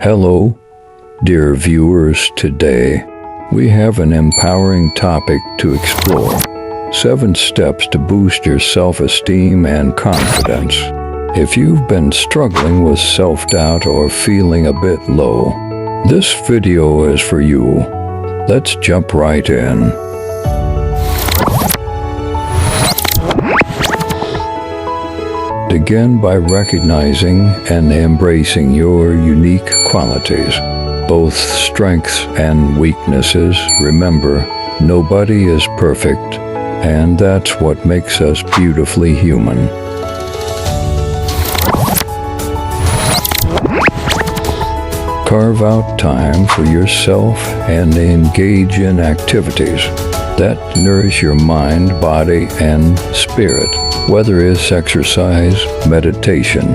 Hello, dear viewers. Today, we have an empowering topic to explore. 7 steps to boost your self-esteem and confidence. If you've been struggling with self-doubt or feeling a bit low, this video is for you. Let's jump right in. Begin by recognizing and embracing your unique qualities, both strengths and weaknesses. Remember, nobody is perfect, and that's what makes us beautifully human. Carve out time for yourself and engage in activities that nourish your mind, body, and spirit. Whether it's exercise, meditation,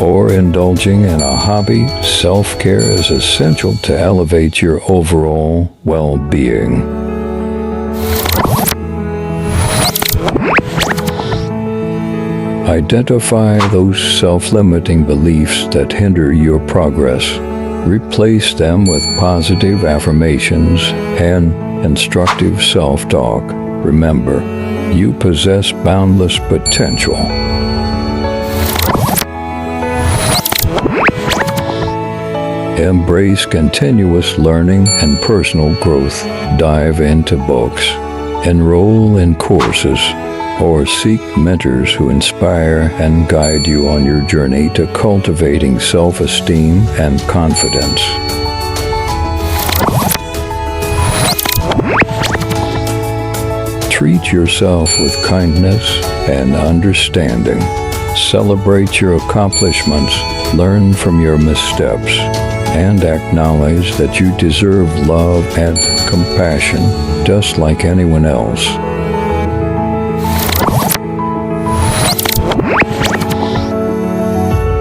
or indulging in a hobby, self-care is essential to elevate your overall well-being. Identify those self-limiting beliefs that hinder your progress. Replace them with positive affirmations and instructive self-talk. Remember, you possess boundless potential. Embrace continuous learning and personal growth. Dive into books, enroll in courses, or seek mentors who inspire and guide you on your journey to cultivating self-esteem and confidence. Treat yourself with kindness and understanding. Celebrate your accomplishments, learn from your missteps, and acknowledge that you deserve love and compassion just like anyone else.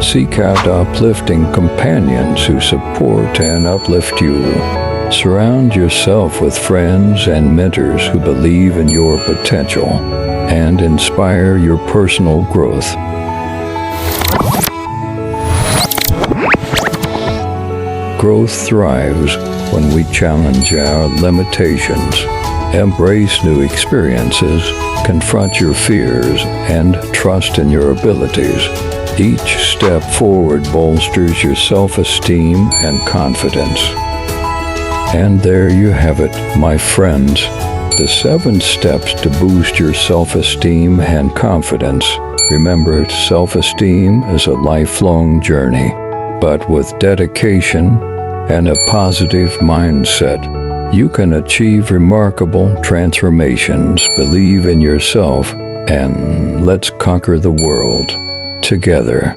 Seek out uplifting companions who support and uplift you. Surround yourself with friends and mentors who believe in your potential and inspire your personal growth. Growth thrives when we challenge our limitations, embrace new experiences, confront your fears, and trust in your abilities. Each step forward bolsters your self-esteem and confidence. And there you have it, my friends, the 7 steps to boost your self-esteem and confidence. Remember, self-esteem is a lifelong journey, but with dedication and a positive mindset, you can achieve remarkable transformations. Believe in yourself, and let's conquer the world together.